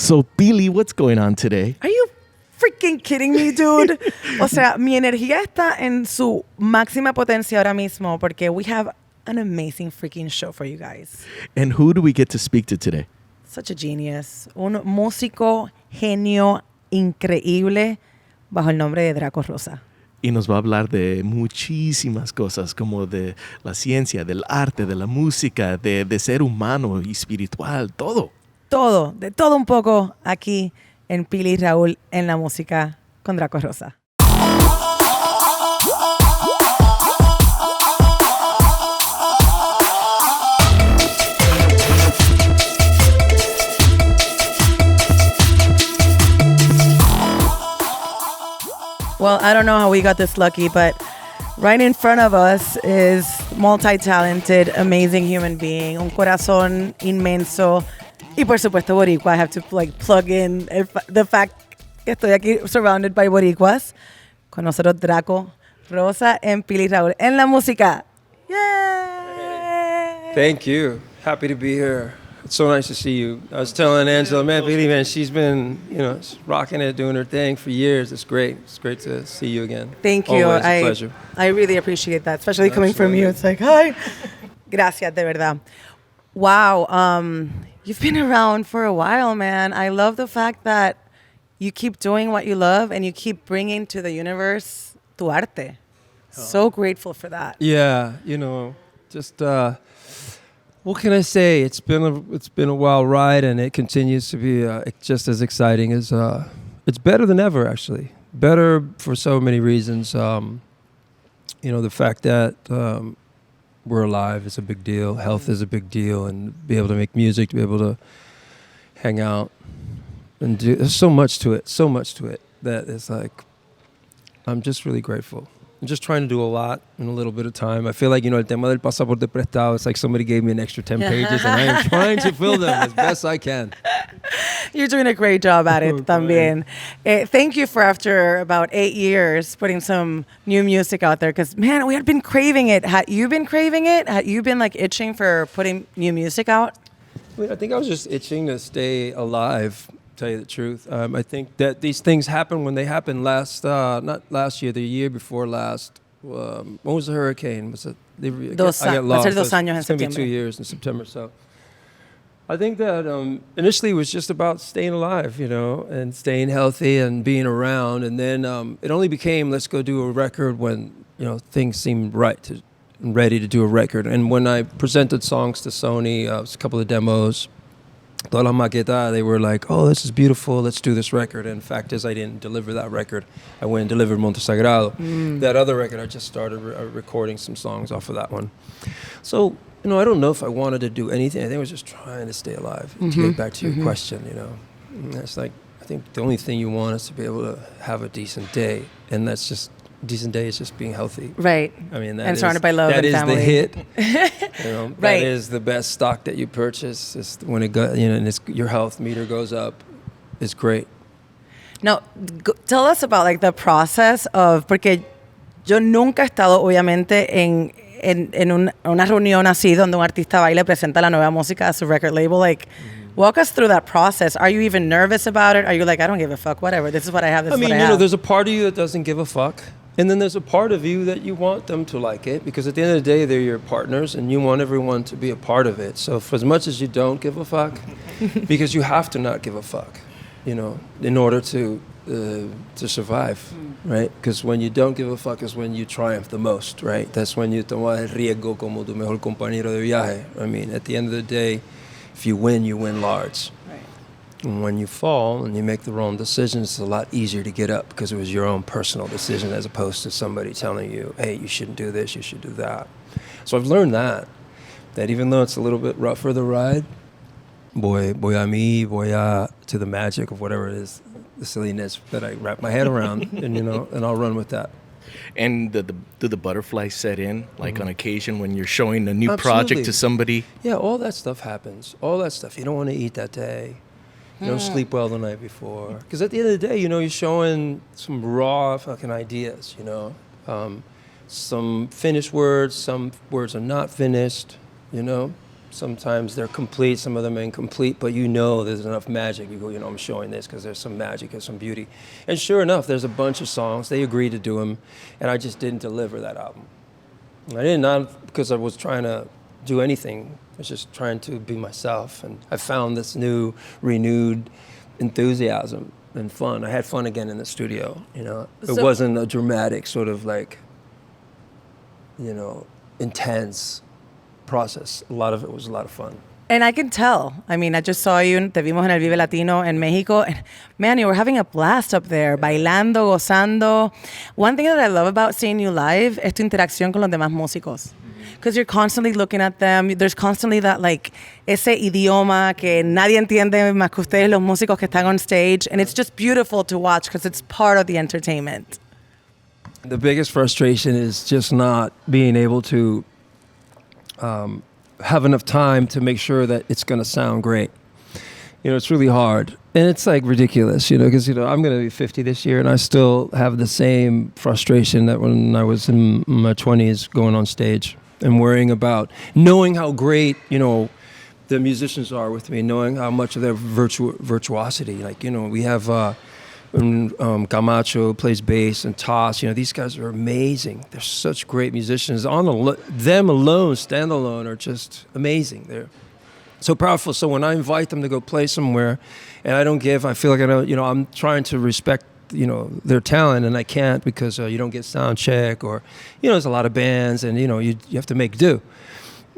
So, Pili, what's going on today? Are you freaking kidding me, dude? O sea, mi energía está en su máxima potencia ahora mismo porque we have an amazing freaking show for you guys. And who do we get to speak to today? Such a genius. Un músico genio increíble bajo el nombre de Draco Rosa. Y nos va a hablar de muchísimas cosas, como de la ciencia, del arte, de la música, de ser humano y espiritual, todo. Todo, de todo un poco aquí en Pili y Raúl en la música con Draco Rosa. Well, I don't know how we got this lucky, but right in front of us is multi-talented, amazing human being, un corazón inmenso. Y por supuesto, boricua. I have to plug in the fact que estoy aquí surrounded by boricuas. Con nosotros Draco Rosa en Pili y Raúl en La Música. Yay! Thank you. Happy to be here. It's so nice to see you. I was telling Angela, man, Pili, man, she's been, rocking it, doing her thing for years. It's great. It's great to see you again. Thank you. Always a pleasure. I really appreciate that, especially coming from you. It's like, hi. Gracias, de verdad. Wow. You've been around for a while, man. I love the fact that you keep doing what you love and you keep bringing to the universe tu arte. So grateful for that. Yeah, just what can I say? It's been a wild ride, and it continues to be just as exciting as it's better than ever, actually. Better for so many reasons. The fact that we're alive is a big deal. Health is a big deal, and be able to make music, to be able to hang out and do. There's so much to it that it's like I'm just really grateful. I'm just trying to do a lot in a little bit of time. I feel like, el tema del pasaporte prestado, it's like somebody gave me an extra 10 pages and I am trying to fill them as best I can. You're doing a great job at it también. Thank you for, after about 8 years, putting some new music out there. Because, man, we had been craving it. Had you been craving it? Had you been, itching for putting new music out? I think I was just itching to stay alive. Tell you the truth. I think that these things happen when they happened not last year, the year before last. When was the hurricane? Was it? I get lost. Dos años en it's going to be 2 years in September. So I think that initially it was just about staying alive, and staying healthy and being around. And then it only became, let's go do a record when, things seemed right and ready to do a record. And when I presented songs to Sony, it was a couple of demos. Toda la maqueta, they were like, oh, this is beautiful, let's do this record. And fact is, I didn't deliver that record. I went and delivered Monte Sagrado. That other record, I just started recording some songs off of that one. So, I don't know if I wanted to do anything. I think I was just trying to stay alive. To get back to your question, And it's like, I think the only thing you want is to be able to have a decent day. And that's just, decent day is just being healthy. Right. I mean, and surrounded by love and family. That is the hit. That is the best stock that you purchase. It's when it goes, and your health meter goes up. It's great. Now, tell us about the process of, porque yo nunca he estado obviamente en una reunión así donde un artista baila y presenta la nueva música a su record label. Walk us through that process. Are you even nervous about it? Are you like, I don't give a fuck, whatever. This is what I have. This is what I have. There's a part of you that doesn't give a fuck. And then there's a part of you that you want them to like it, because at the end of the day, they're your partners and you want everyone to be a part of it. So for as much as you don't give a fuck, because you have to not give a fuck, in order to survive, right? Because when you don't give a fuck is when you triumph the most, right? That's when you toma el riesgo como tu mejor compañero de viaje. I mean, at the end of the day, if you win large. And when you fall and you make the wrong decisions, it's a lot easier to get up because it was your own personal decision as opposed to somebody telling you, hey, you shouldn't do this, you should do that. So I've learned that even though it's a little bit rougher the ride, voy to the magic of whatever it is, the silliness that I wrap my head around, and I'll run with that. And do the butterflies set in, on occasion when you're showing a new Absolutely. project to somebody? Yeah, all that stuff happens. All that stuff. You don't want to eat that day. You don't sleep well the night before. Because at the end of the day, you're showing some raw fucking ideas, Some finished words, some words are not finished, sometimes they're complete, some of them are incomplete, but you know there's enough magic. You go, you know, I'm showing this because there's some magic, there's some beauty. And sure enough, there's a bunch of songs. They agreed to do them, and I just didn't deliver that album. I didn't, not because I was trying to do anything. I was just trying to be myself. And I found this new, renewed enthusiasm and fun. I had fun again in the studio, you know. It wasn't a dramatic sort of like, you know, intense process. A lot of it was a lot of fun. And I can tell. I mean, I just saw you, te vimos en el Vive Latino in Mexico. And man, you were having a blast up there, bailando, gozando. One thing that I love about seeing you live es tu interacción con los demás músicos. Because you're constantly looking at them. There's constantly that, like, ese idioma que nadie entiende más que ustedes, los músicos que están on stage. And it's just beautiful to watch because it's part of the entertainment. The biggest frustration is just not being able to have enough time to make sure that it's going to sound great. You know, it's really hard. And it's like ridiculous, you know, because, you know, I'm going to be 50 this year and I still have the same frustration that when I was in my 20s going on stage and worrying about knowing how great, you know, the musicians are with me, knowing how much of their virtuosity. Like, you know, we have Camacho plays bass and Toss. You know, these guys are amazing. They're such great musicians. Them alone, standalone, are just amazing. They're so powerful. So when I invite them to go play somewhere, and I feel like I don't, you know, I'm trying to respect, you know, their talent, and I can't because you don't get sound check, or, you know, there's a lot of bands, and, you know, you have to make do.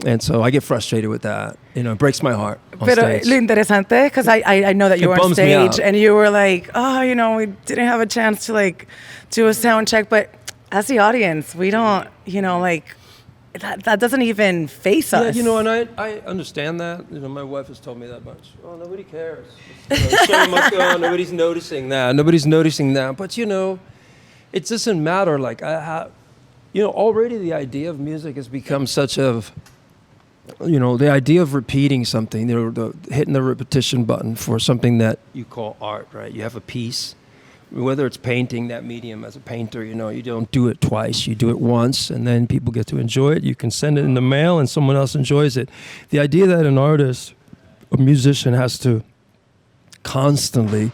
And so I get frustrated with that. You know, it breaks my heart on stage. Lo interesante, because I know that you were on stage and you were like, oh, you know, we didn't have a chance to, like, do a sound check. But as the audience, we don't, you know, like, that doesn't even face us. Yeah, you know, and I understand that. You know, my wife has told me that much. Oh, nobody cares. You know, show must go on. Nobody's noticing that. Nobody's noticing that. But, you know, it doesn't matter. Like, you know, already the idea of music has become such a... You know, the idea of repeating something, you know, hitting the repetition button for something that you call art, right? You have a piece, whether it's painting, that medium as a painter, you know, you don't do it twice. You do it once, and then people get to enjoy it. You can send it in the mail, and someone else enjoys it. The idea that an artist, a musician, has to constantly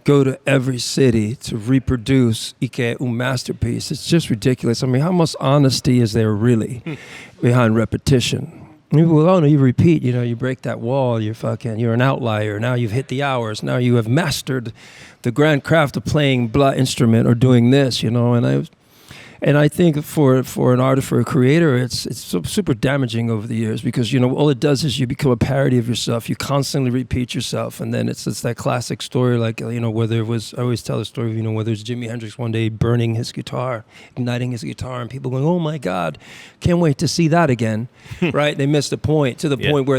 go to every city to reproduce un masterpiece, it's just ridiculous. I mean, how much honesty is there really behind repetition? People go, oh no, you repeat, you know, you break that wall, you're an outlier. Now you've hit the hours. Now you have mastered the grand craft of playing blah instrument or doing this, you know. And I think for an artist, for a creator, it's super damaging over the years because, you know, all it does is you become a parody of yourself. You constantly repeat yourself. And then it's that classic story, like, you know, whether it was, I always tell the story of, you know, whether it's Jimi Hendrix one day burning his guitar, igniting his guitar, and people going, oh my God, can't wait to see that again, right? They missed the point, to the point where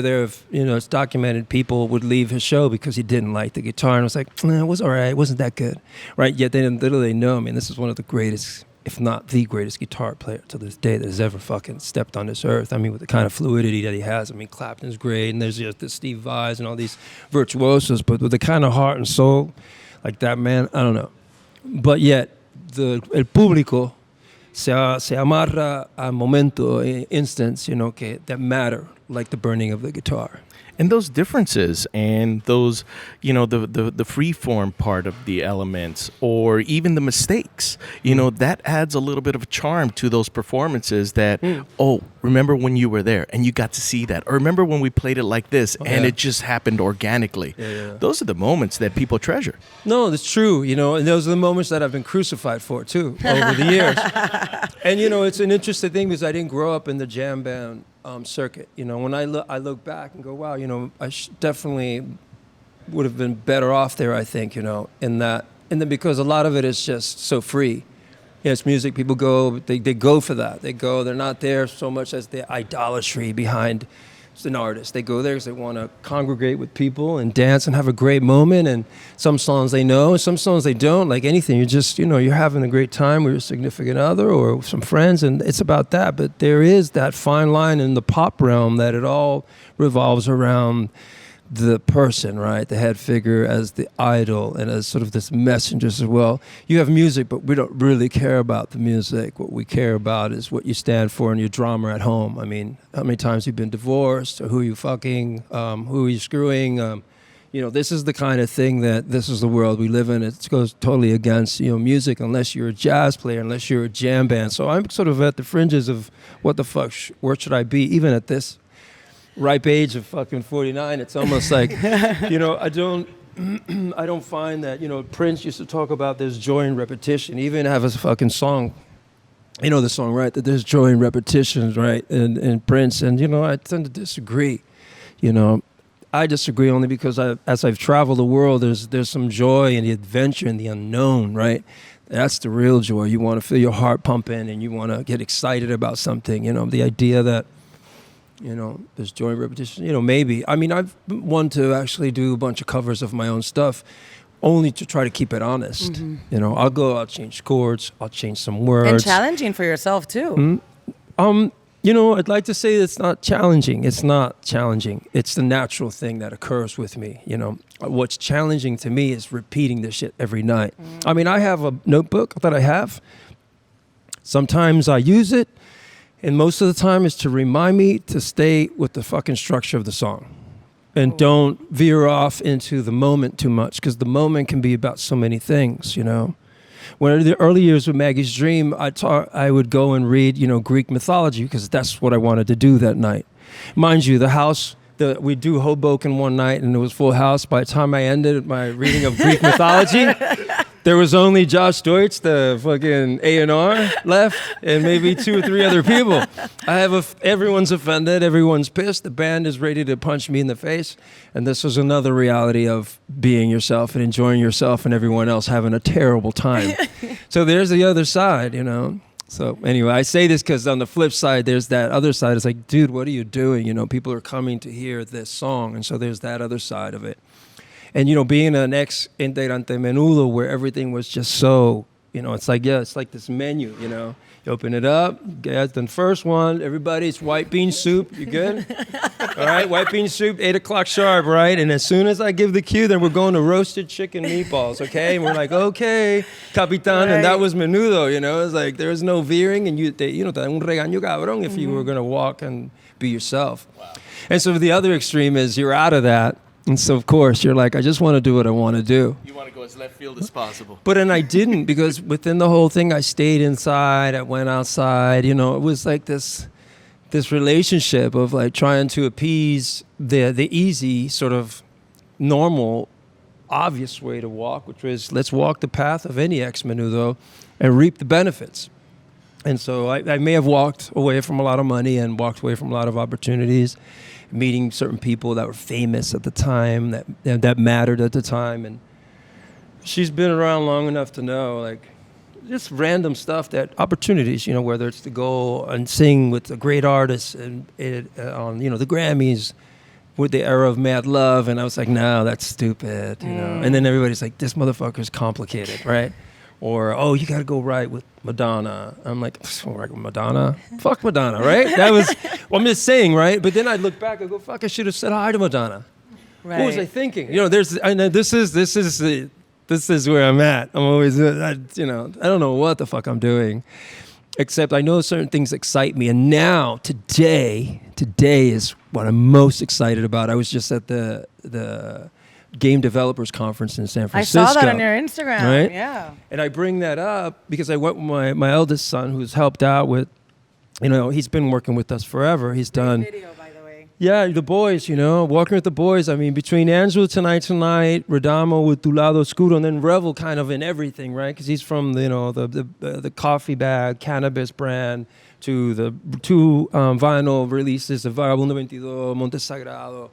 you know, it's documented people would leave his show because he didn't like the guitar. And it was like, it was all right, it wasn't that good, right? Yet they didn't literally know, I mean, this is one of the greatest, if not the greatest guitar player to this day that has ever fucking stepped on this earth. I mean, with the kind of fluidity that he has. I mean, Clapton's great, and there's just the Steve Vais and all these virtuosos, but with the kind of heart and soul, like that man, I don't know. But yet, el público se amarra a momento, instance, you know, that matter, like the burning of the guitar. And those differences and those, you know, the free form part of the elements, or even the mistakes, you know, that adds a little bit of charm to those performances that, oh, remember when you were there and you got to see that, or remember when we played it like this and it just happened organically. Those are the moments that people treasure. No, that's true, you know, and those are the moments that I've been crucified for too over the years. And, you know, it's an interesting thing because I didn't grow up in the jam band circuit. You know, when I look back and go, wow, you know, I definitely would have been better off there, I think, you know, in that. And then because a lot of it is just so free. Yeah, it's music. People go, they go for that. They're not there so much as the idolatry behind an artist. They go there because they want to congregate with people and dance and have a great moment. And some songs they know, some songs they don't. Like anything, you're just, you know, you're having a great time with your significant other or some friends, and it's about that. But there is that fine line in the pop realm that it all revolves around the person, right? The head figure as the idol and as sort of this messenger as well. You have music, but we don't really care about the music. What we care about is what you stand for in your drama at home. I mean, how many times you've been divorced, or who are you fucking, who are you screwing? This is the kind of thing this is the world we live in. It goes totally against, music, unless you're a jazz player, unless you're a jam band. So I'm sort of at the fringes of what the fuck, where should I be? Even at this ripe age of fucking 49, it's almost like, I don't find that, Prince used to talk about there's joy in repetition, even have a fucking song, the song, right? That there's joy in repetition, right? And Prince, and, I tend to disagree, I disagree only because as I've traveled the world, there's some joy in the adventure and the unknown, right? That's the real joy. You want to feel your heart pumping and you want to get excited about something, the idea that, there's joy in repetition, maybe. I mean, I've wanted to actually do a bunch of covers of my own stuff only to try to keep it honest. Mm-hmm. I'll change chords, I'll change some words. And challenging for yourself too. I'd like to say it's not challenging. It's not challenging. It's the natural thing that occurs with me. What's challenging to me is repeating this shit every night. I mean, I have a notebook that I have. Sometimes I use it, and most of the time it's to remind me to stay with the fucking structure of the song. And don't veer off into the moment too much, because the moment can be about so many things, When in the early years with Maggie's Dream, I would go and read, Greek mythology, because that's what I wanted to do that night. Mind you, the house, we do Hoboken one night, and it was full house. By the time I ended my reading of Greek mythology, there was only Josh Deutsch, the fucking A&R left, and maybe 2 or 3 other people. Everyone's offended, everyone's pissed, the band is ready to punch me in the face, and this was another reality of being yourself and enjoying yourself and everyone else having a terrible time. So there's the other side, So anyway, I say this because on the flip side, there's that other side. It's like, dude, what are you doing? People are coming to hear this song, and so there's that other side of it. And, being an ex-integrante Menudo, where everything was just so, it's like this menu, You open it up, get the first one, everybody, it's white bean soup, you good? All right, white bean soup, 8 o'clock sharp, right? And as soon as I give the cue, then we're going to roasted chicken meatballs, okay? And we're like, okay, Capitan, right. And that was Menudo, It's like there's no veering, and te dan un regaño cabrón if you were going to walk and be yourself. Wow. And so the other extreme is you're out of that. And so, of course, you're like, I just want to do what I want to do. You want to go as left field as possible. But then I didn't, because within the whole thing, I stayed inside, I went outside. It was like this relationship of like trying to appease the easy, sort of normal, obvious way to walk, which was let's walk the path of any ex-Menudo and reap the benefits. And so I may have walked away from a lot of money and walked away from a lot of opportunities, meeting certain people that were famous at the time, that mattered at the time. And she's been around long enough to know, like, just random stuff, that opportunities, whether it's to go and sing with a great artist and on, the Grammys with the era of Mad Love. And I was like, no, that's stupid, And then everybody's like, this motherfucker's complicated, right? Or, oh, you got to go right with Madonna. I'm like, right with Madonna? Fuck Madonna, right? That was, I'm just saying, right? But then I look back, I go, fuck, I should have said hi to Madonna. Right. What was I thinking? This is where I'm at. I'm always, I don't know what the fuck I'm doing. Except I know certain things excite me. And now, today is what I'm most excited about. I was just at the Game Developers Conference in San Francisco. I saw that on your Instagram, right? Yeah. And I bring that up because I went with my eldest son, who's helped out with, he's been working with us forever. He's done... video, by the way. Yeah, the boys, walking with the boys. I mean, between Angelo Tonight, Redamo with Tu Lado Oscuro, and then Revel kind of in everything, right? Because he's from, the coffee bag, cannabis brand, to the 2 vinyl releases of Vagabundo 22, Monte Sagrado,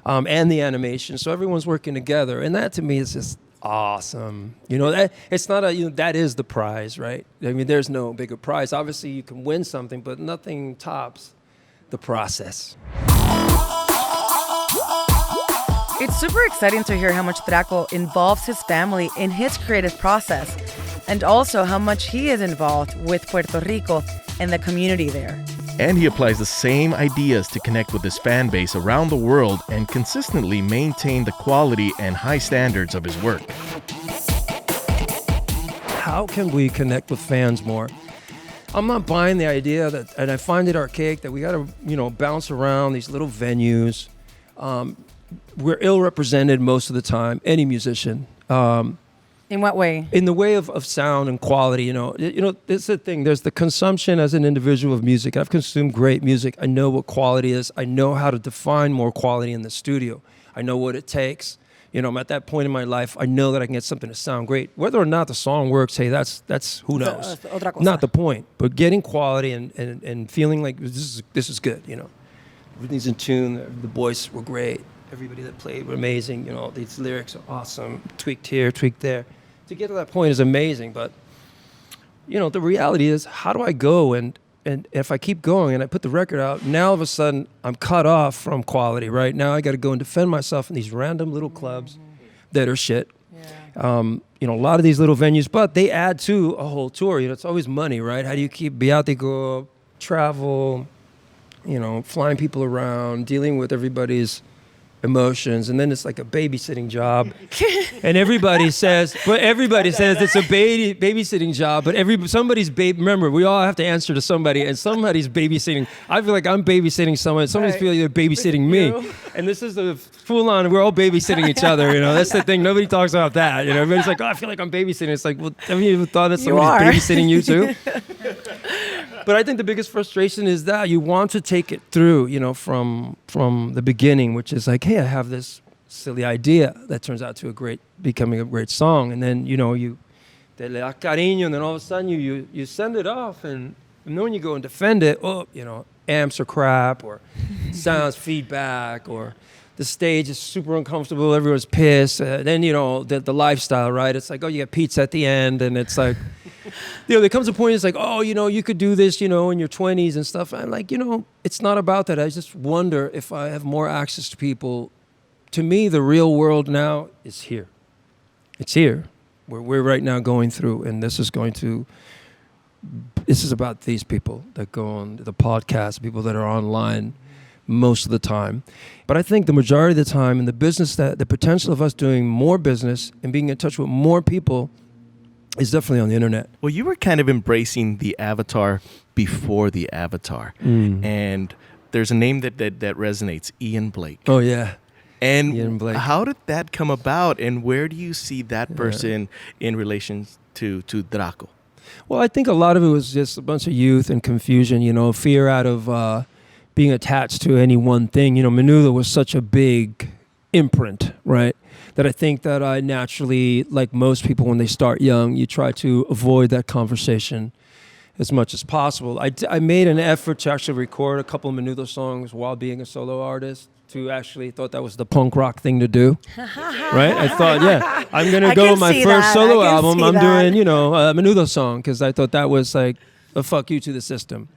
and the animation. So everyone's working together. And that to me is just awesome. That it's not that is the prize, right? I mean, there's no bigger prize. Obviously, you can win something, but nothing tops the process. It's super exciting to hear how much Draco involves his family in his creative process, and also how much he is involved with Puerto Rico and the community there. And he applies the same ideas to connect with his fan base around the world and consistently maintain the quality and high standards of his work. How can we connect with fans more? I'm not buying the idea that, and I find it archaic, that we got to, bounce around these little venues. We're ill-represented most of the time, any musician. In what way? In the way of sound and quality, it's the thing. There's the consumption as an individual of music. I've consumed great music. I know what quality is. I know how to define more quality in the studio. I know what it takes. I'm at that point in my life. I know that I can get something to sound great. Whether or not the song works, hey, that's who knows. Otra cosa. Not the point. But getting quality and feeling like this is good. Everything's in tune. The boys were great. Everybody that played were amazing. These lyrics are awesome. Tweaked here, tweaked there. To get to that point is amazing. But the reality is, how do I go and if I keep going and I put the record out, now all of a sudden I'm cut off from quality, right? Now I got to go and defend myself in these random little clubs that are shit. Yeah. A lot of these little venues, but they add to a whole tour. It's always money, right? How do you keep biatico, travel, flying people around, dealing with everybody's emotions, and then it's like a babysitting job. And everybody says it's a babysitting job, but somebody's remember, we all have to answer to somebody, and somebody's babysitting. I feel like I'm babysitting someone, somebody's feeling they're babysitting me. And this is the full on, we're all babysitting each other, that's the thing. Nobody talks about that, everybody's like, oh, I feel like I'm babysitting. It's like, well, have you ever thought that somebody's babysitting you too? But I think the biggest frustration is that you want to take it through, from the beginning, which is like, hey, I have this silly idea that turns out to becoming a great song, and then you te le das cariño, and then all of a sudden you send it off, and then when you go and defend it, amps are crap, or sounds feedback, or the stage is super uncomfortable, everyone's pissed. Then the lifestyle, right? It's like, oh, you get pizza at the end, and it's like. There comes a point, it's like, oh, you could do this, in your 20s and stuff. I'm like, it's not about that. I just wonder if I have more access to people. To me, the real world now is here. It's here, where we're right now going through, and this is about these people that go on the podcast, people that are online most of the time. But I think the majority of the time in the business, that the potential of us doing more business and being in touch with more people is definitely on the internet. Well, you were kind of embracing the avatar before the avatar. And there's a name that resonates, Ian Blake. Oh, yeah. And Ian Blake. How did that come about, and where do you see that person in relation to Draco? Well, I think a lot of it was just a bunch of youth and confusion, fear out of being attached to any one thing. Menudo was such a big imprint, right? That I think that I naturally, like most people when they start young, you try to avoid that conversation as much as possible. I made an effort to actually record a couple of Menudo songs while being a solo artist, thought that was the punk rock thing to do, right? I thought, I'm going to go my first solo album, I'm doing, a Menudo song, because I thought that was like a fuck you to the system.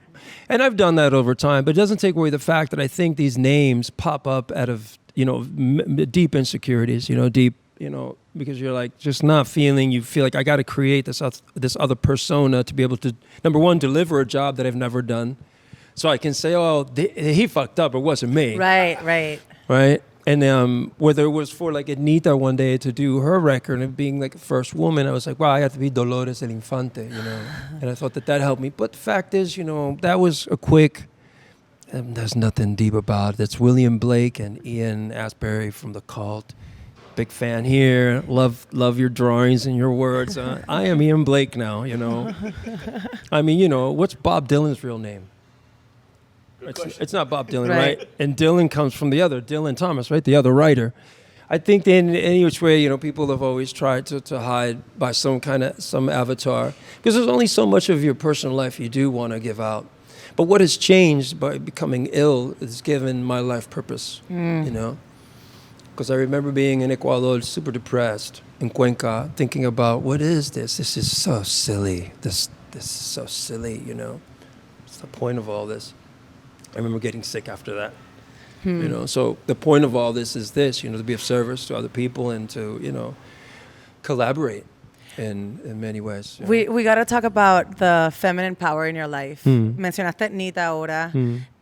And I've done that over time, but it doesn't take away the fact that I think these names pop up out of deep insecurities, because you're like just not feeling, you feel like I got to create this other persona to be able to, number one, deliver a job that I've never done. So I can say, oh, he fucked up, it wasn't me. Right. And whether it was for like Anita one day to do her record and being like the first woman, I was like, wow, I got to be Dolores el Infante, And I thought that helped me. But the fact is, that was a quick... there's nothing deep about it. It's William Blake and Ian Asbury from The Cult. Big fan here. Love your drawings and your words. I am Ian Blake now, I mean, what's Bob Dylan's real name? It's not Bob Dylan, right? And Dylan comes from the other, Dylan Thomas, right? The other writer. I think in any which way, people have always tried to hide by some avatar. Because there's only so much of your personal life you do want to give out. But what has changed by becoming ill is given my life purpose, Because I remember being in Ecuador, super depressed, in Cuenca, thinking about, what is this? This is so silly. This is so silly, What's the point of all this? I remember getting sick after that, So the point of all this is this, to be of service to other people and to, collaborate. in many ways. Yeah. We got to talk about the feminine power in your life. Mencionaste Nita ahora.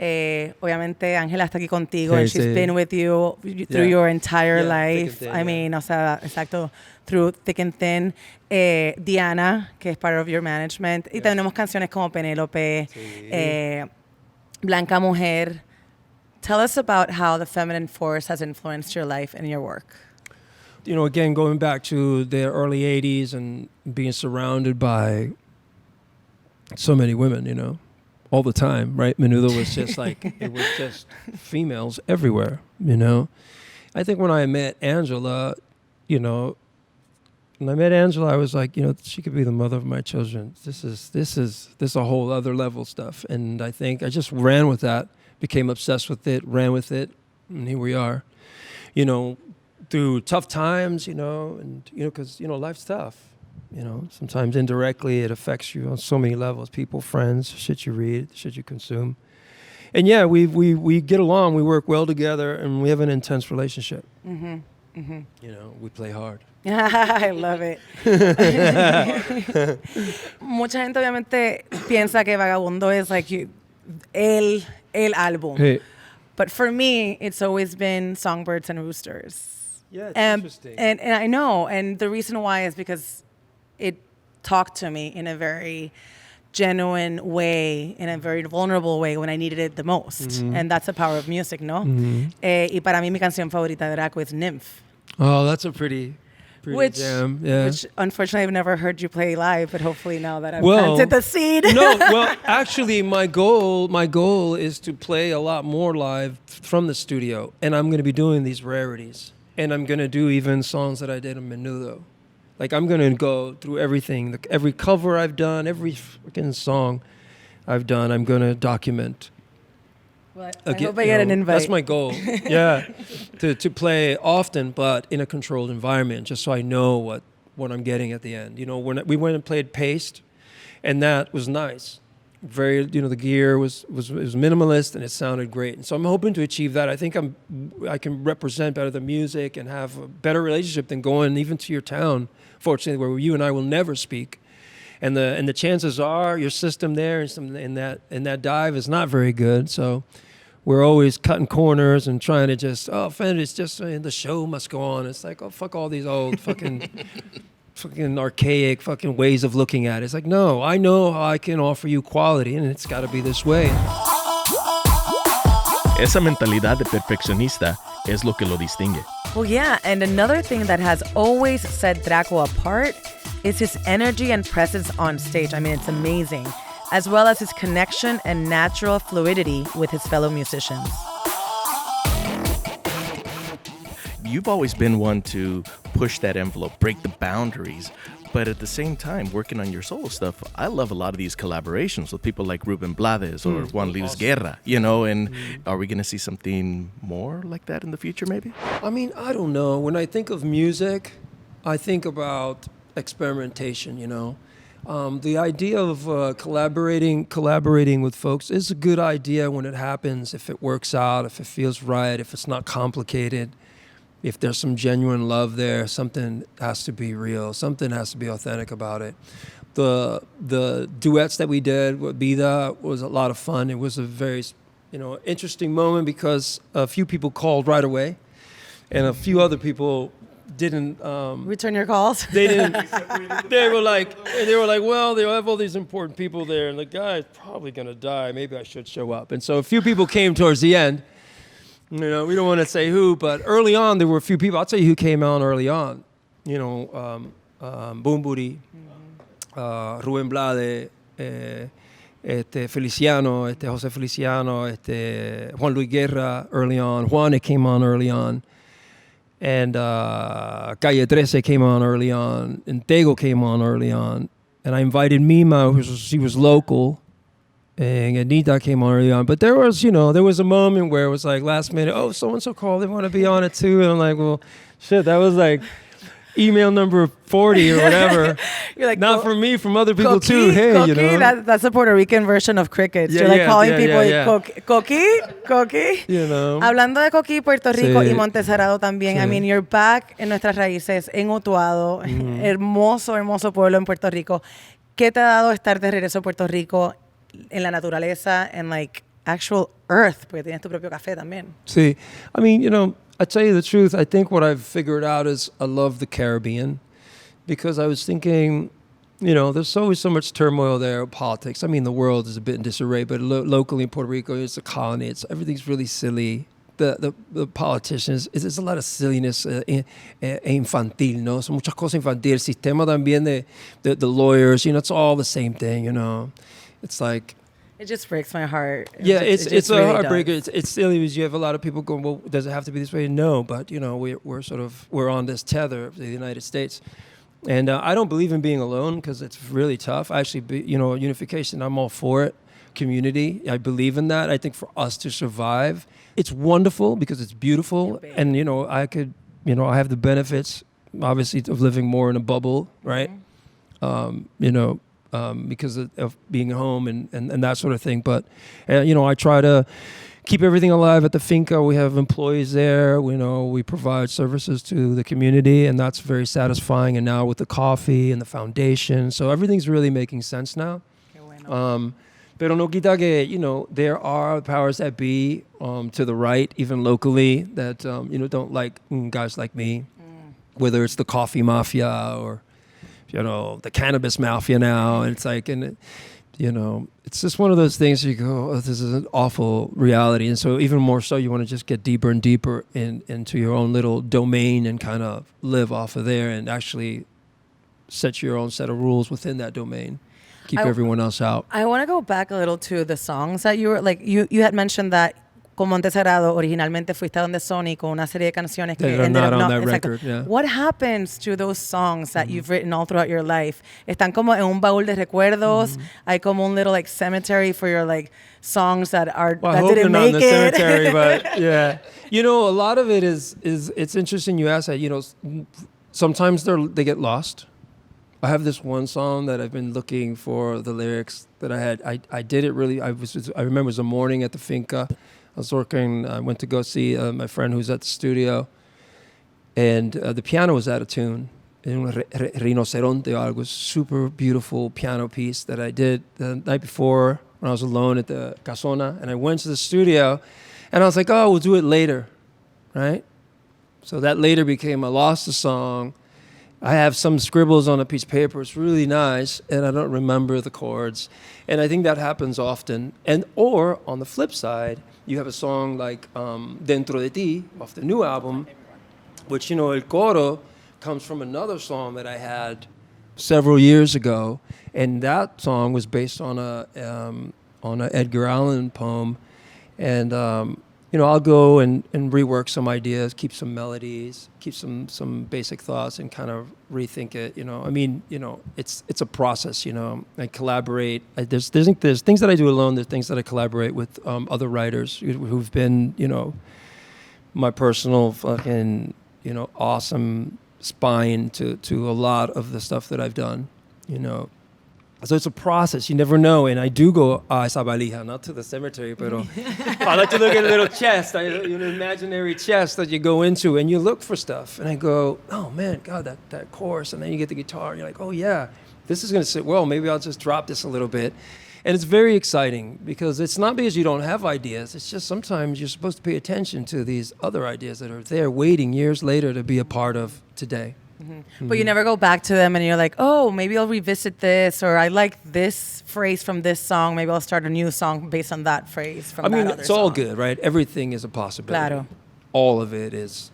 Obviamente, Ángela está aquí contigo, and she's been with you through your entire life. Thin, I mean, o sea, exacto, through thick and thin. Diana, que es part of your management. Y tenemos canciones como Penelope, Blanca Mujer. Tell us about how the feminine force has influenced your life and your work. You know, again, going back to the early 80s and being surrounded by so many women, you know, all the time, right? Menudo was just like, it was just females everywhere, you know. I think when I met Angela, you know, when I met Angela, I was like, you know, she could be the mother of my children. This is a whole other level stuff. And I think I just ran with that, became obsessed with it, ran with it, and here we are. You know, through tough times, you know, and, you know, because, you know, life's tough. You know, sometimes indirectly it affects you on so many levels. People, friends, shit you read, shit you consume. And yeah, we get along, we work well together, and we have an intense relationship. You know, we play hard. I love it. Mucha gente obviamente piensa que Vagabundo es like el álbum. Hey. But for me, it's always been Songbirds and Roosters. Yeah, it's interesting. And I know, and the reason why is because it talked to me in a very genuine way, in a very vulnerable way when I needed it the most. And that's the power of music, ¿no? Y para mí mi canción favorita de Draco is Nymph. Oh, that's a pretty jam. Yeah. Which unfortunately I've never heard you play live, but hopefully now that I've planted the seed. No, well, actually my goal is to play a lot more live from the studio, and I'm going to be doing these rarities. And I'm going to do even songs that I did in Menudo. Like, I'm going to go through everything. Every cover I've done, every freaking song I've done, I'm going to document. Well, I hope I get an invite. That's my goal. Yeah. To play often, but in a controlled environment, just so I know what I'm getting at the end. You know, when we went and played Paste, and that was nice. Very, you know, the gear was minimalist and it sounded great. And so I'm hoping to achieve that. I think I can represent better the music and have a better relationship than going even to your town, fortunately, where you and I will never speak. And the chances are your system there in that dive is not very good. So we're always cutting corners and trying to just, it's just the show must go on. It's like, oh, fuck all these old fucking archaic fucking ways of looking at it. It's like, no, I know how I can offer you quality, and it's got to be this way. Esa mentalidad de perfeccionista es lo que lo distingue. Well, yeah, and another thing that has always set Draco apart is his energy and presence on stage. I mean, it's amazing, as well as his connection and natural fluidity with his fellow musicians. You've always been one to push that envelope, break the boundaries, but at the same time, working on your solo stuff, I love a lot of these collaborations with people like Rubén Blades or Juan Luis Guerra, you know, and are we going to see something more like that in the future, maybe? I mean, I don't know. When I think of music, I think about experimentation, you know. The idea of collaborating with folks is a good idea when it happens, if it works out, if it feels right, if it's not complicated. If there's some genuine love there, something has to be real, something has to be authentic about it. The duets that we did with Vida was a lot of fun. It was a very, you know, interesting moment because a few people called right away, and a few other people didn't return your calls. They didn't. They were like, well, they have all these important people there, and the guy's probably gonna die. Maybe I should show up. And so a few people came towards the end. You know, we don't want to say who, but early on there were a few people. I'll tell you who came on early on. You know, Bumburi, Rubén Blades, Feliciano, Jose Feliciano, Juan Luis Guerra early on. Juan came on early on. And Calle 13 came on early on. And Tego came on early on. And I invited Mima, she was local. And Anita came on early on. But there was a moment where it was like last minute, oh, so-and-so called, they want to be on it too. And I'm like, well, shit, that was like, email number 40 or whatever. You're like, not from me, from other people too. Hey, coqui, you know. that's a Puerto Rican version of crickets. Yeah, You're like yeah, calling yeah, people yeah, like, coqui. You know. Hablando de Coqui, Puerto Rico Sí. y Montserrado también. Sí. I mean, you're back en nuestras raíces, en Utuado, hermoso, hermoso pueblo en Puerto Rico. ¿Qué te ha dado estar de regreso a Puerto Rico en la naturaleza, en like actual earth? Porque tienes tu propio café también. See, I mean, you know, I tell you the truth, I think what I've figured out is I love the Caribbean because I was thinking, you know, there's always so much turmoil there, politics. I mean, the world is a bit in disarray, but locally in Puerto Rico, it's a colony. Everything's really silly. The politicians, there's a lot of silliness infantil, no? So muchas cosas infantil. El sistema también the lawyers, you know, it's all the same thing, you know. It's like... It just breaks my heart. It's a really heartbreaker. It's silly because you have a lot of people going, well, does it have to be this way? No, but, you know, we're on this tether of the United States. And I don't believe in being alone because it's really tough. Actually, you know, unification, I'm all for it. Community, I believe in that. I think for us to survive, it's wonderful because it's beautiful. And, you know, I have the benefits, obviously, of living more in a bubble, right? You know, because of being home and that sort of thing. But, you know, I try to keep everything alive at the finca. We have employees there. We provide services to the community, and that's very satisfying. And now with the coffee and the foundation, so everything's really making sense now. Pero no quita que, you know, there are powers that be to the right, even locally, that, you know, don't like guys like me, whether it's the coffee mafia or, you know, the cannabis mafia now. And it's like, you know, it's just one of those things you go, oh, this is an awful reality. And so even more so, you want to just get deeper and deeper into your own little domain and kind of live off of there and actually set your own set of rules within that domain. Keep everyone else out. I want to go back a little to the songs that you were, like, you had mentioned that con Montserrat originalmente fuiste a donde Sony con una serie de canciones que are ended not up on not, that record, yeah. What happens to those songs that you've written all throughout your life? Están como en un baúl de recuerdos. Hay como un little like cemetery for your like songs that are well, that I hope didn't they're not make in the it. cemetery, but yeah. You know, a lot of it is it's interesting you ask that. You know, sometimes they get lost. I have this one song that I've been looking for the lyrics that I had. I did it really. I remember it was a morning at the finca. I was working. I went to go see my friend who's at the studio, and the piano was out of tune. Un rinoceronte or algo, super beautiful piano piece that I did the night before when I was alone at the casona, and I went to the studio, and I was like, oh, we'll do it later, right? So that later became I lost the song. I have some scribbles on a piece of paper. It's really nice, and I don't remember the chords. And I think that happens often. Or on the flip side, you have a song like Dentro de Ti off the new album, which, you know, el coro comes from another song that I had several years ago, and that song was based on a Edgar Allan poem. And you know, I'll go and rework some ideas, keep some melodies, keep some basic thoughts, and kind of rethink it. You know, I mean, you know, it's a process. You know, I collaborate. There's things that I do alone. There's things that I collaborate with other writers who've been, you know, my personal fucking, you know, awesome spine to a lot of the stuff that I've done. You know. So it's a process. You never know. And I do go a esa valija, not to the cemetery, but I like to look at a little chest, an imaginary chest that you go into, and you look for stuff. And I go, oh, man, God, that chorus. And then you get the guitar, and you're like, oh, yeah, this is going to sit well. Maybe I'll just drop this a little bit. And it's very exciting because it's not because you don't have ideas. It's just sometimes you're supposed to pay attention to these other ideas that are there waiting years later to be a part of today. But you never go back to them and you're like, oh, maybe I'll revisit this, or I like this phrase from this song. Maybe I'll start a new song based on that phrase from that other song. It's all good, right? Everything is a possibility. Claro. All of it is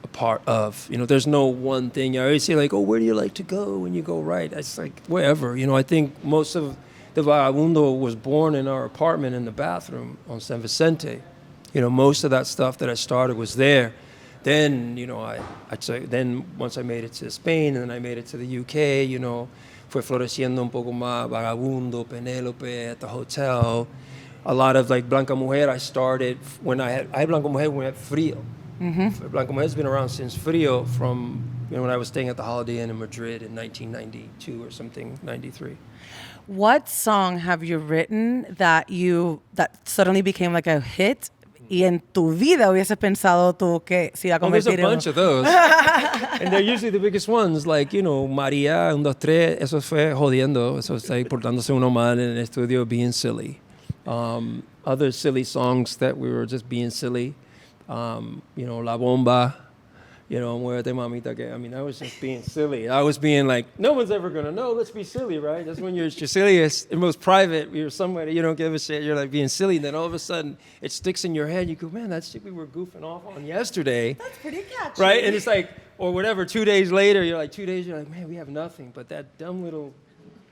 a part of, you know, there's no one thing. I always say like, oh, where do you like to go when you go write? It's like, wherever. You know, I think most of the Vagabundo was born in our apartment in the bathroom on San Vicente. You know, most of that stuff that I started was there. Then, you know, I'd say, then once I made it to Spain and then I made it to the UK, you know, fue floreciendo un poco más, Vagabundo, Penelope at the hotel. A lot of like Blanca Mujer I started when I had Blanca Mujer when I had Frío. Blanca Mujer's been around since Frio from when I was staying at the Holiday Inn in Madrid in 1992 or something, 93. What song have you written that suddenly became like a hit? Y en tu vida hubieses pensado tú que se iba a There's a convertir bunch of those. And they're usually the biggest ones, like, María, 1, 2, 3, eso fue jodiendo, eso está ahí portándose uno mal en el estudio, being silly. Other silly songs that we were just being silly, La Bomba, Muévete Mamita, I was just being silly. I was being like, no one's ever going to know, let's be silly, right? That's when you're your silliest and most private, you're somewhere, you don't give a shit, you're like being silly, and then all of a sudden, it sticks in your head, you go, man, that shit we were goofing off on yesterday. That's pretty catchy. Right? And it's like, or whatever, 2 days later, you're like, man, we have nothing, but that dumb little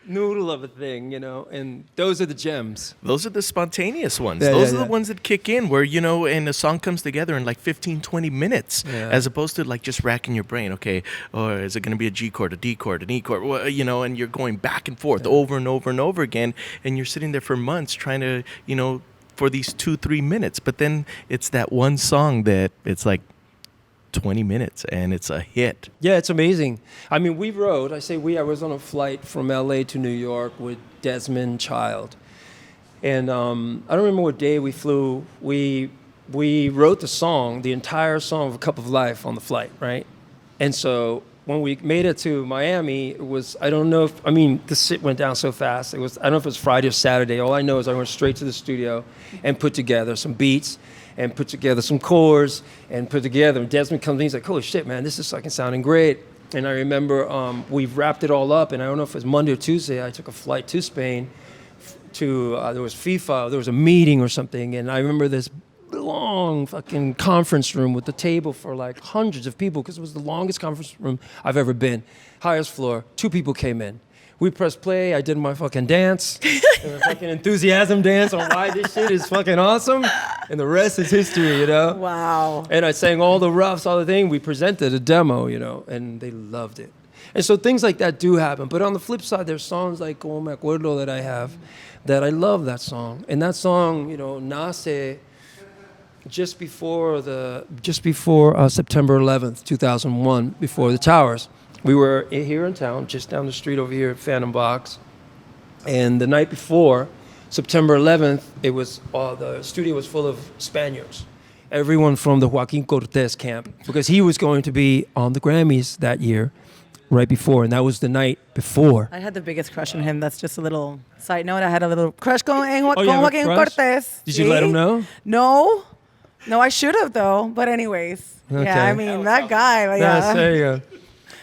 noodle of a thing, and those are the gems. Those are the spontaneous ones. Yeah, those yeah, are the ones that kick in where, and a song comes together in like 15, 20 minutes, as opposed to like just racking your brain. Okay, or is it going to be a G chord, a D chord, an E chord, and you're going back and forth over and over and over again, and you're sitting there for months trying to, for these 2-3 minutes. But then it's that one song that it's like 20 minutes and it's a hit. Yeah, it's amazing. I mean, I was on a flight from LA to New York with Desmond Child. And I don't remember what day we flew. We wrote the entire song of A Cup of Life on the flight, right? And so when we made it to Miami, it was, the shit went down so fast. I don't know if it was Friday or Saturday. All I know is I went straight to the studio and put together some beats and put together some chords and put together. And Desmond comes in, he's like, holy shit, man, this is fucking sounding great. And I remember we wrapped it all up, and I don't know if it was Monday or Tuesday, I took a flight to Spain there was FIFA, there was a meeting or something, and I remember this long fucking conference room with the table for like hundreds of people, because it was the longest conference room I've ever been. Highest floor, 2 people came in. We pressed play, I did my fucking dance, and fucking enthusiasm dance on why this shit is fucking awesome, and the rest is history, Wow. And I sang all the roughs, all the thing. We presented a demo, and they loved it. And so things like that do happen. But on the flip side, there's songs like Como Me Acuerdo that I have, that I love that song. And that song, nace just before September 11th, 2001, before the towers. We were here in town, just down the street over here at Phantom Box. And the night before, September 11th, it was the studio was full of Spaniards. Everyone from the Joaquin Cortez camp, because he was going to be on the Grammys that year, right before, and that was the night before. I had the biggest crush on him. That's just a little side note. I had a little crush con Joaquin crush? Cortez. Did you let him know? No, I should have though. But anyways, Okay. Yeah, that guy. Yes, there you go.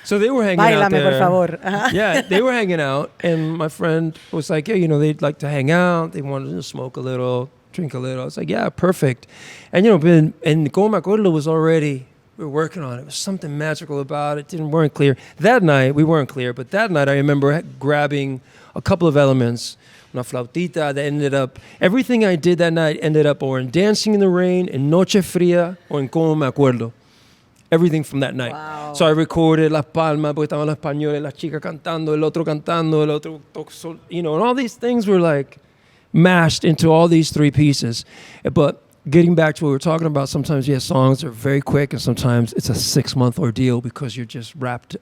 So they were hanging out there. Por favor. Yeah, they were hanging out, and my friend was like, yeah, they'd like to hang out. They wanted to smoke a little, drink a little. I was like, yeah, perfect. And, and Como Me Acuerdo was already, we were working on it. It was something magical about it. Weren't clear. That night, we weren't clear, but that night I remember grabbing a couple of elements, una flautita, that ended up, everything I did that night ended up or in Dancing in the Rain, in Noche Fría, or in Como Me Acuerdo. Everything from that night. Wow. So I recorded Las Palmas, porque estaban los españoles, la chica cantando, el otro, and all these things were like mashed into all these 3 pieces. But getting back to what we were talking about, sometimes, songs are very quick, and sometimes it's a 6-month ordeal because you're just wrapped.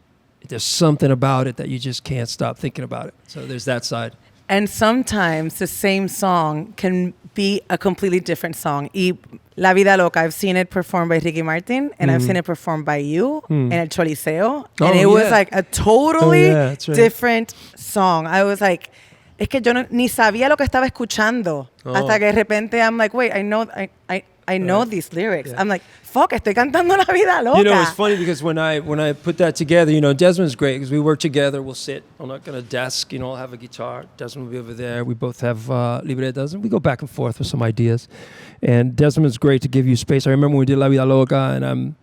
There's something about it that you just can't stop thinking about it. So there's that side. And sometimes the same song can be a completely different song. Y La Vida Loca, I've seen it performed by Ricky Martin, and I've seen it performed by you in El Choliseo. And it was like a totally different song. I was like, es que yo ni sabía lo que estaba escuchando. Hasta que de repente I'm like, wait, I know these lyrics. Yeah. I'm like, fuck, estoy cantando La Vida Loca. It's funny because when I put that together, Desmond's great because we work together. We'll sit on a kind of desk, I'll have a guitar. Desmond will be over there. We both have libretas, and we go back and forth with some ideas. And Desmond's great to give you space. I remember when we did La Vida Loca, and I'm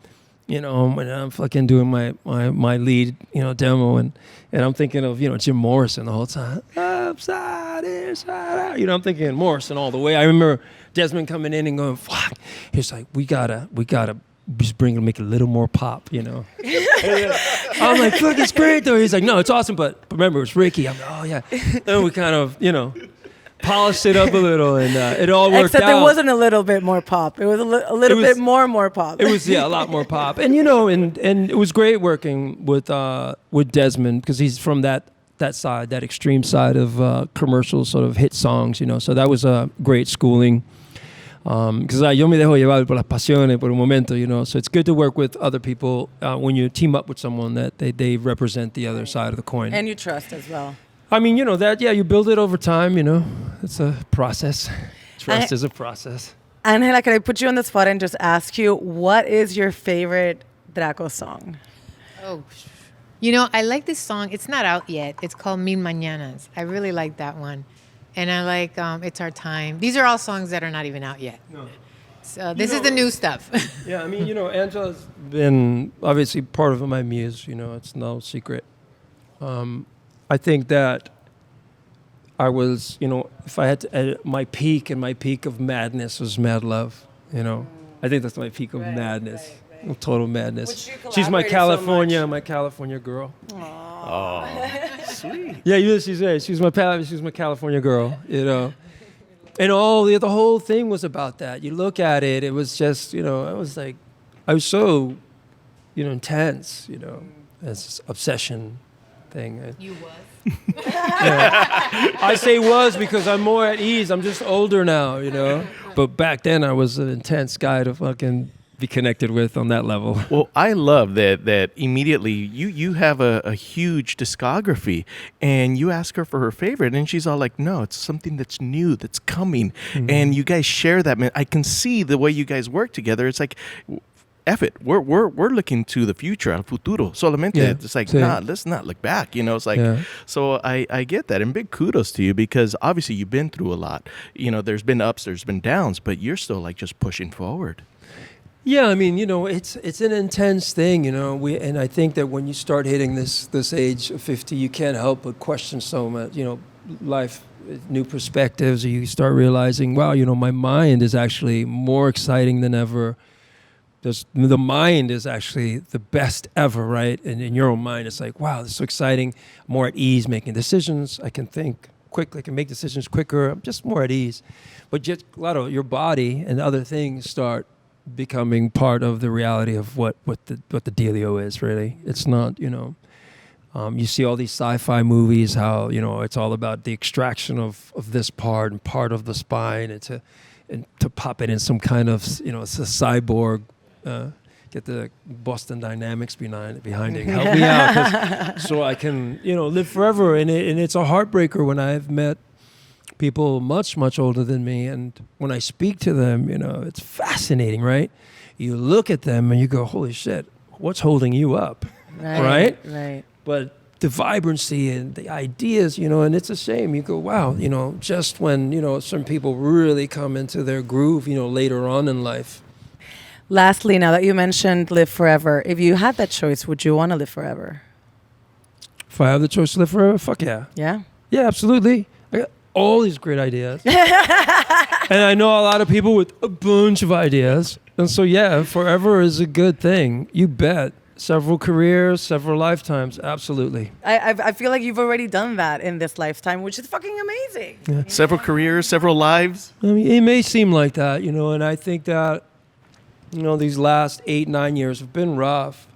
when I'm fucking doing my lead, demo, and I'm thinking of, Jim Morrison the whole time. Upside, inside out. I'm thinking Morrison all the way. I remember Desmond coming in and going, fuck. He's like, we gotta just make it a little more pop, I'm like, fuck, it's great though. He's like, no, it's awesome, but remember, it's Ricky. I'm like, oh yeah. Then we kind of, polished it up a little, and it all worked Except out. it wasn't a little bit more pop. It was a little bit more pop. It was a lot more pop, and and it was great working with Desmond because he's from that side, that extreme side of commercial sort of hit songs, So that was a great schooling. Because yo me dejo llevar por las pasiones por un momento, So it's good to work with other people when you team up with someone that they represent the other side of the coin. And you trust as well. I mean, you build it over time, It's a process. Trust is a process. Angela, can I put you on the spot and just ask you, what is your favorite Draco song? Oh, I like this song. It's not out yet. It's called Mil Mañanas. I really like that one. And I like It's Our Time. These are all songs that are not even out yet. No. So this is the new stuff. Yeah, I mean, Angela's been obviously part of my muse, it's no secret. I think that I was, if I had to edit my peak of madness was Mad Love, I think that's my peak of madness. Right. Total madness. She's my California girl. Oh, sweet. Yeah, she's my California girl, And the whole thing was about that. You look at it, it was just, I was so, intense, this obsession thing. You was? Yeah. I say was because I'm more at ease. I'm just older now, But back then I was an intense guy to fucking be connected with on that level. Well, I love that immediately you have a huge discography and you ask her for her favorite and she's all like, no, it's something that's new, that's coming. Mm-hmm. And you guys share that. Man, I can see the way you guys work together. It's like, F it, we're looking to the future, al futuro. Solamente, it's like, let's not look back. It's like, so I get that. And big kudos to you because obviously you've been through a lot. There's been ups, there's been downs, but you're still like just pushing forward. Yeah, I mean, it's an intense thing, and I think that when you start hitting this age of 50, you can't help but question so much, life, new perspectives, or you start realizing, wow, my mind is actually more exciting than ever. The mind is actually the best ever, right? And in your own mind, it's like, wow, this is so exciting. I'm more at ease making decisions. I can think quickly, I can make decisions quicker. I'm just more at ease. But just a lot of your body and other things start becoming part of the reality of what the dealio is, really. It's not, you see all these sci-fi movies, how, it's all about the extraction of this part and part of the spine and to pop it in some kind of, it's a cyborg, get the Boston Dynamics behind it. Help me out so I can, live forever. And it's a heartbreaker when I've met people much, much older than me. And when I speak to them, it's fascinating, right? You look at them and you go, holy shit, what's holding you up? Right? But the vibrancy and the ideas, and it's a shame. You go, wow, just when, some people really come into their groove, later on in life. Lastly, now that you mentioned live forever, if you had that choice, would you want to live forever? If I have the choice to live forever, fuck yeah. Yeah? Yeah, absolutely. I got all these great ideas. And I know a lot of people with a bunch of ideas. And so, yeah, forever is a good thing. You bet. Several careers, several lifetimes. Absolutely. I feel like you've already done that in this lifetime, which is fucking amazing. Yeah. Several careers, several lives. I mean, it may seem like that, and I think that, these last 8-9 years have been rough.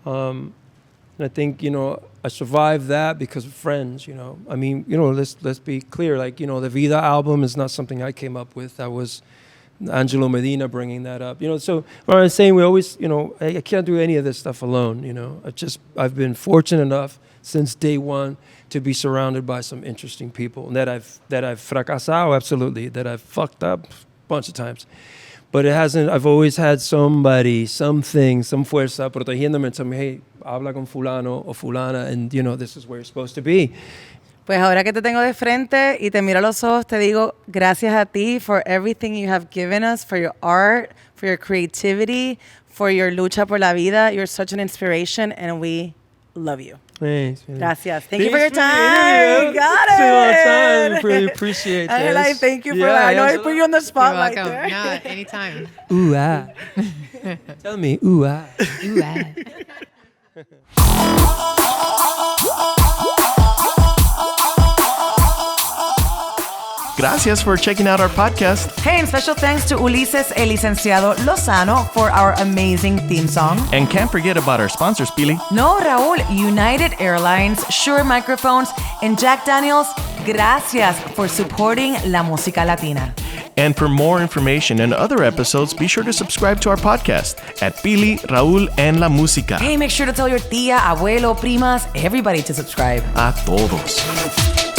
And I think, I survived that because of friends, I mean, let's be clear. Like, the Vida album is not something I came up with. That was Angelo Medina bringing that up. So what I'm saying, we always, I can't do any of this stuff alone, I've been fortunate enough since day one to be surrounded by some interesting people. And that I've fracasado, absolutely, that I've fucked up a bunch of times. But I've always had somebody, something, some fuerza protegiéndome and telling me, hey, habla con fulano o fulana, and this is where you're supposed to be. Pues ahora que te tengo de frente y te miro a los ojos, te digo gracias a ti for everything you have given us, for your art, for your creativity, for your lucha por la vida. You're such an inspiration, and we love you. Thanks. Gracias. Thank you for your time. You got it. Time. Really appreciate this. Angela, thank you for that. I know I put you on the spot You're right welcome. there. No, anytime. Ooh, ah. Tell me, ooh, ah. Ooh, ah. Gracias for checking out our podcast. Hey, and special thanks to Ulises El Licenciado Lozano for our amazing theme song. And can't forget about our sponsors, Pili. No, Raúl, United Airlines, Shure Microphones, and Jack Daniels, gracias for supporting La Música Latina. And for more information and other episodes, be sure to subscribe to our podcast at Pili, Raúl and La Música. Hey, make sure to tell your tía, abuelo, primas, everybody to subscribe. A todos.